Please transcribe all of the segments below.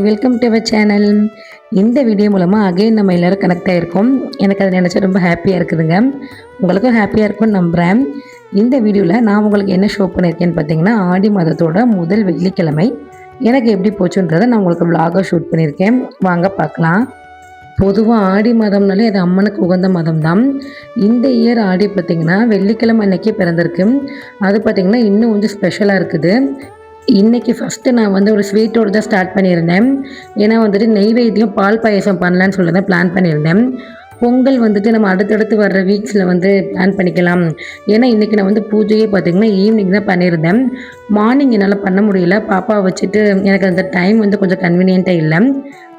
Welcome to our channel. இந்த video மூலமாக again நம்ம எல்லோரும் கனெக்ட் ஆகிருக்கோம். எனக்கு அதை நினச்சா ரொம்ப ஹாப்பியாக இருக்குதுங்க. உங்களுக்கும் ஹாப்பியாக இருக்கும்னு நம்புகிறேன். இந்த வீடியோவில் நான் உங்களுக்கு என்ன ஷோ பண்ணியிருக்கேன்னு பார்த்தீங்கன்னா, ஆடி மாதத்தோட முதல் வெள்ளிக்கிழமை எனக்கு எப்படி போச்சுன்றதை நான் உங்களுக்கு விலாகாக ஷூட் பண்ணியிருக்கேன். வாங்க பார்க்கலாம். பொதுவாக ஆடி மாதம்னாலே அது அம்மனுக்கு உகந்த மாதம் தான். இந்த இயர் ஆடி பார்த்திங்கன்னா வெள்ளிக்கிழமை அன்னைக்கே பிறந்திருக்கு. அது பார்த்திங்கன்னா இன்னும் கொஞ்சம் ஸ்பெஷலாக இருக்குது. இன்றைக்கி ஃபஸ்ட்டு நான் ஒரு ஸ்வீட்டோடு தான் ஸ்டார்ட் பண்ணியிருந்தேன். ஏன்னா நெய்வேத்தியம் பால் பாயசம் பண்ணலான்னு சொல்லி தான் பிளான் பண்ணியிருந்தேன். பொங்கல் நம்ம அடுத்தடுத்து வர்ற வீக்ஸில் பிளான் பண்ணிக்கலாம். ஏன்னா இன்றைக்கி நான் பூஜையே பார்த்திங்கன்னா ஈவினிங் தான் பண்ணியிருந்தேன். மார்னிங் என்னால் பண்ண முடியல. பாப்பாவை வச்சுட்டு எனக்கு அந்த டைம் கொஞ்சம் கன்வீனியண்ட்டாக இல்லை.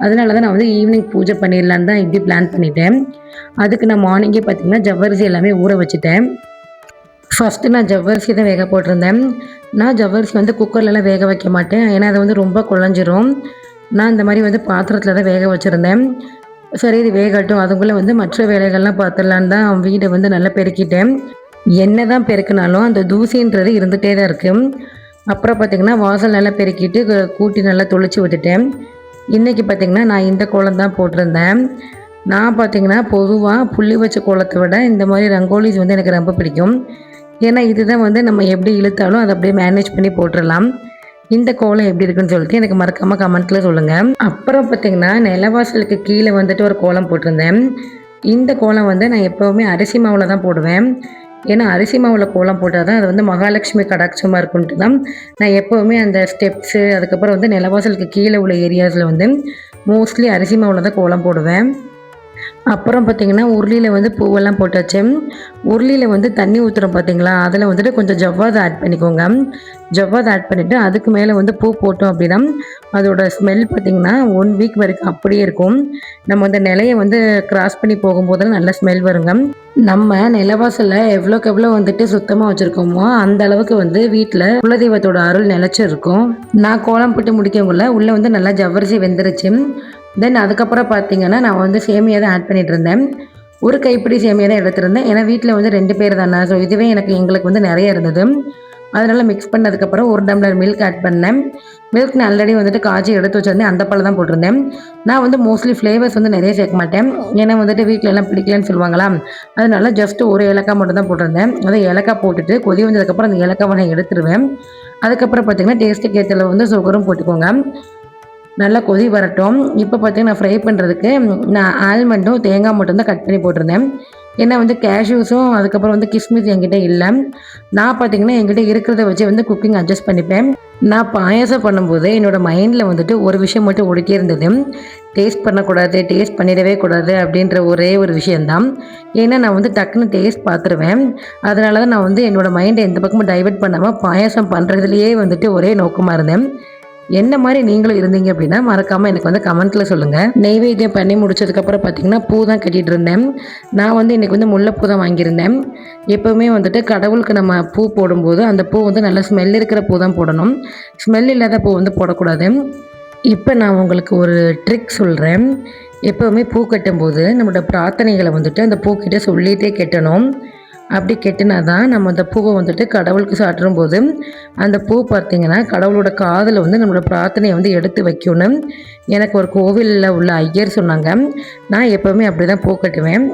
அதனால தான் நான் ஈவினிங் பூஜை பண்ணிடலான்னு தான் இப்படி பிளான் பண்ணிட்டேன். அதுக்கு நான் மார்னிங்கே பார்த்திங்கன்னா ஜவ்வரிசி எல்லாமே ஊற வச்சுட்டேன். ஃபஸ்ட்டு நான் ஜவ்வரிசி தான் வேக போட்டிருந்தேன். நான் ஜவ்வரிசி குக்கர்லலாம் வேக வைக்க மாட்டேன். ஏன்னா அது ரொம்ப குழஞ்சிரும். நான் இந்த மாதிரி பாத்திரத்தில் தான் வேக வச்சுருந்தேன். சரி இது வேகட்டும், அதுக்குள்ளே மற்ற வேலைகள்லாம் பார்த்துடலான்னு தான் வீடை நல்லா பெருக்கிட்டேன். என்ன தான் பெருக்கினாலும் அந்த தூசின்றது இருந்துகிட்டே தான் இருக்குது. அப்புறம் பார்த்திங்கன்னா வாசல் நல்லா பெருக்கிட்டு கூட்டி நல்லா தொளிச்சு விட்டுட்டேன். இன்றைக்கி பார்த்திங்கன்னா நான் இந்த கோலம் தான் போட்டிருந்தேன். நான் பார்த்திங்கன்னா பொதுவாக புள்ளி வச்ச கோலத்தை விட இந்த மாதிரி ரங்கோலிஸ் எனக்கு ரொம்ப பிடிக்கும். ஏன்னா இதுதான் நம்ம எப்படி இழுத்தாலும் அதை அப்படியே மேனேஜ் பண்ணி போட்டுடலாம். இந்த கோலம் எப்படி இருக்குன்னு சொல்லிட்டு எனக்கு மறக்காமல் கமெண்ட்டில் சொல்லுங்கள். அப்புறம் பார்த்திங்கன்னா நிலவாசலுக்கு கீழே ஒரு கோலம் போட்டிருந்தேன். இந்த கோலம் நான் எப்போவுமே அரிசி மாவில் தான் போடுவேன். ஏன்னா அரிசி மாவில் கோலம் போட்டால் தான் அது மகாலட்சுமி கடாட்சமாக இருக்குன்ட்டு தான் நான் எப்போவுமே அந்த ஸ்டெப்ஸு அதுக்கப்புறம் நிலவாசலுக்கு கீழே உள்ள ஏரியாஸில் மோஸ்ட்லி அரிசி மாவில் தான் கோலம் போடுவேன். அப்புறம் பார்த்திங்கன்னா உருளியில் பூவெல்லாம் போட்டாச்சு. உருளியில் தண்ணி ஊற்றுறோம் பார்த்திங்களா, அதில் கொஞ்சம் ஜவ்வாது ஆட் பண்ணிக்கோங்க. ஜவ்வாது ஆட் பண்ணிவிட்டு அதுக்கு மேலே பூ போட்டோம் அப்படின்னா அதோட ஸ்மெல் பார்த்திங்கன்னா 1 வீக் வரைக்கும் அப்படியே இருக்கும். நம்ம அந்த நிலையை கிராஸ் பண்ணி போகும்போது நல்ல ஸ்மெல் வருங்க. நம்ம நிலவாசலில் எவ்வளோக்கு எவ்வளோ சுத்தமாக வச்சுருக்கோமோ அந்த அளவுக்கு வீட்டில் குலதெய்வத்தோட அருள் நிலச்சிருக்கும். நான் கோலம் போட்டு முடிக்கக்குள்ள உள்ளே நல்லா ஜவ்வரிசி வெந்துருச்சு. தென் அதுக்கப்புறம் பார்த்திங்கன்னா நான் சேமியா தான் ஆட் பண்ணிகிட்டு இருந்தேன். ஒரு கைப்பிடி சேமியா தான் எடுத்திருந்தேன். ஏன்னா வீட்டில் 2 பேர் தானே. ஸோ இதுவே எங்களுக்கு நிறைய இருந்தது. அதனால் மிக்ஸ் பண்ணதுக்கப்புறம் 1 டம்ளர் மில்க் ஆட் பண்ணேன். மில்க் நான் ஆல்ரெடி காய்ச்சி எடுத்து வச்சுருந்தேன். அந்த பால் தான் போட்டிருந்தேன். நான் மோஸ்ட்லி ஃப்ளேவர்ஸ் நிறைய சேர்க்க மாட்டேன். ஏன்னா வீட்டில் எல்லாம் பிடிக்கலன்னு சொல்லுவாங்களா. அதனால ஜஸ்ட் ஒரு ஏலக்காய் மட்டும் தான் போட்டிருந்தேன். அதை ஏலக்காய் போட்டுட்டு கொதி வந்ததுக்கப்புறம் அந்த ஏலக்காவை நான் எடுத்துருவேன். அதுக்கப்புறம் பார்த்திங்கன்னா டேஸ்ட்டுக்கு ஏற்ற சுகரும் போட்டுக்கோங்க. நல்லா கொதி வரட்டும். இப்போ பார்த்திங்கன்னா நான் ஃப்ரை பண்ணுறதுக்கு நான் ஆல்மண்டும் தேங்காய் மட்டும் தான் கட் பண்ணி போட்டிருந்தேன். ஏன்னா கேஷ்யூஸும் அதுக்கப்புறம் கிஸ்மிஸ் என்கிட்ட இல்லை. நான் பார்த்திங்கன்னா என்கிட்ட இருக்கிறத வச்சு குக்கிங் அட்ஜஸ்ட் பண்ணிப்பேன். நான் பாயாசம் பண்ணும்போது என்னோடய மைண்டில் ஒரு விஷயம் மட்டும் ஓடிட்டே இருந்தது. டேஸ்ட் பண்ணக்கூடாது, டேஸ்ட் பண்ணிடவே கூடாது அப்படின்ற ஒரே ஒரு விஷயந்தான். ஏன்னா நான் டக்குன்னு டேஸ்ட் பார்த்துருவேன். அதனால தான் நான் என்னோடய மைண்டை எந்த பக்கமும் டைவெர்ட் பண்ணாமல் பாயாசம் பண்ணுறதுலையே ஒரே நோக்கமாக இருந்தேன். என்ன மாதிரி நீங்களும் இருந்தீங்க அப்படின்னா மறக்காமல் எனக்கு கமெண்ட்டில் சொல்லுங்கள். நெய்வேத்தியம் பண்ணி முடிச்சதுக்கப்புறம் பார்த்திங்கன்னா பூ தான் கட்டிகிட்டு இருந்தேன். நான் இன்றைக்கி முல்லைப்பூ தான் வாங்கியிருந்தேன். எப்போவுமே கடவுளுக்கு நம்ம பூ போடும்போது அந்த பூ நல்லா ஸ்மெல் இருக்கிற பூ தான் போடணும். ஸ்மெல் இல்லாத பூ போடக்கூடாது. இப்போ நான் உங்களுக்கு ஒரு ட்ரிக் சொல்கிறேன். எப்போவுமே பூ கட்டும்போது நம்மளோட பிரார்த்தனைகளை அந்த பூக்கிட்ட சொல்லிகிட்டே கட்டணும். அப்படி கெட்டினா தான் நம்ம அந்த பூவை கடவுளுக்கு சாற்றும் போது அந்த பூ பார்த்திங்கன்னா கடவுளோட காதில் நம்மளோட பிரார்த்தனையை எடுத்து வைக்கணும். எனக்கு ஒரு கோவிலில் உள்ள ஐயர் சொன்னாங்க. நான் எப்போவுமே அப்படி தான் பூ கட்டுவேன்.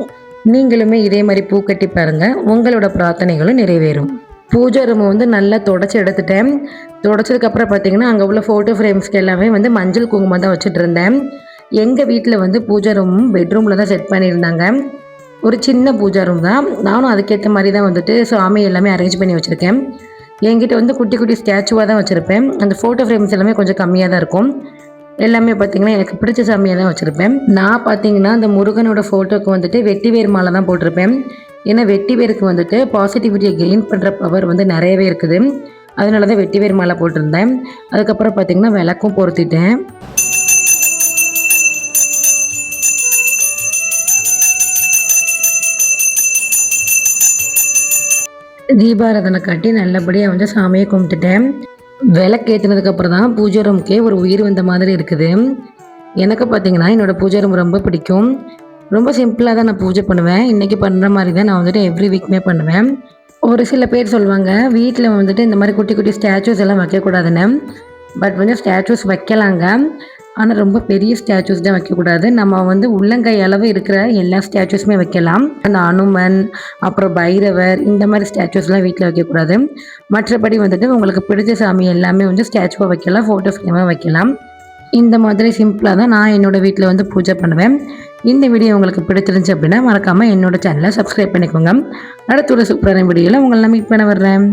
நீங்களுமே இதே மாதிரி பூ கட்டி பாருங்கள், உங்களோட பிரார்த்தனைகளும் நிறைவேறும். பூஜை ரூமை நல்லா தொடச்சி எடுத்துட்டேன். தொடச்சதுக்கப்புறம் பார்த்திங்கன்னா அங்கே உள்ள ஃபோட்டோ ஃப்ரேம்ஸ்க்கு எல்லாமே மஞ்சள் குங்குமம் தான் வச்சுட்டு இருந்தேன். எங்கள் வீட்டில் பூஜை ரூமும் பெட்ரூமில் தான் செட் பண்ணியிருந்தாங்க. ஒரு சின்ன பூஜா ரூம் தான். நானும் அதுக்கேற்ற மாதிரி தான் சாமி எல்லாமே அரேஞ்ச் பண்ணி வச்சுருக்கேன். என்கிட்ட குட்டி குட்டி ஸ்டாச்சுவாக தான் வச்சுருப்பேன். அந்த ஃபோட்டோ ஃப்ரேம்ஸ் எல்லாமே கொஞ்சம் கம்மியாக தான் இருக்கும். எல்லாமே பார்த்திங்கன்னா எனக்கு பிடிச்ச சாமியாக தான் வச்சுருப்பேன். நான் பார்த்திங்கன்னா அந்த முருகனோட ஃபோட்டோக்கு வெட்டிவேர் மாலை தான் போட்டிருப்பேன். ஏன்னா வெட்டிவேருக்கு பாசிட்டிவிட்டியை கெயின் பண்ணுற பவர் நிறையவே இருக்குது. அதனால தான் வெட்டிவேர் மாலை போட்டிருந்தேன். அதுக்கப்புறம் பார்த்திங்கன்னா விளக்கும் பொருத்திட்டேன். தீபாராதனை காட்டி நல்லபடியாக சாமியை கும்பிட்டுட்டேன். விளக்கு ஏற்றினதுக்கப்புறம் தான் பூஜை ரூமுக்கே ஒரு உயிர் வந்த மாதிரி இருக்குது. எனக்கு பார்த்திங்கன்னா என்னோடய பூஜை ரூம் ரொம்ப பிடிக்கும். ரொம்ப சிம்பிளாக தான் நான் பூஜை பண்ணுவேன். இன்றைக்கி பண்ணுற மாதிரி தான் நான் எவ்ரி வீக்குமே பண்ணுவேன். ஒரு சில பேர் சொல்லுவாங்க வீட்டில் இந்த மாதிரி குட்டி குட்டி ஸ்டாச்சுஸ் எல்லாம் வைக்கக்கூடாதுன்னு. But statues வைக்கலாங்க. ஆனால் ரொம்ப பெரிய ஸ்டாச்சூஸ் தான் வைக்கக்கூடாது. நம்ம வந்து உள்ளங்கை அளவு இருக்கிற எல்லா ஸ்டாச்சூஸுமே வைக்கலாம். அந்த அனுமன், அப்புறம் பைரவர் இந்த மாதிரி ஸ்டாச்சூஸ்லாம் வீட்டில் வைக்கக்கூடாது. மற்றபடி வந்துட்டு உங்களுக்கு பிடிச்ச சாமி எல்லாமே வந்து ஸ்டாச்சுவாக வைக்கலாம், ஃபோட்டோ ஃப்ரேமாக வைக்கலாம். இந்த மாதிரி சிம்பிளாக தான் நான் என்னோடய வீட்டில் வந்து பூஜை பண்ணுவேன். இந்த வீடியோ உங்களுக்கு பிடிச்சிருந்துச்சு அப்படின்னா மறக்காமல் என்னோடய சேனலை சப்ஸ்கிரைப் பண்ணிக்கோங்க. அடுத்த ஒரு சூப்பரான வீடியோவில் உங்களை நான் மீட் பண்ண வர்றேன்.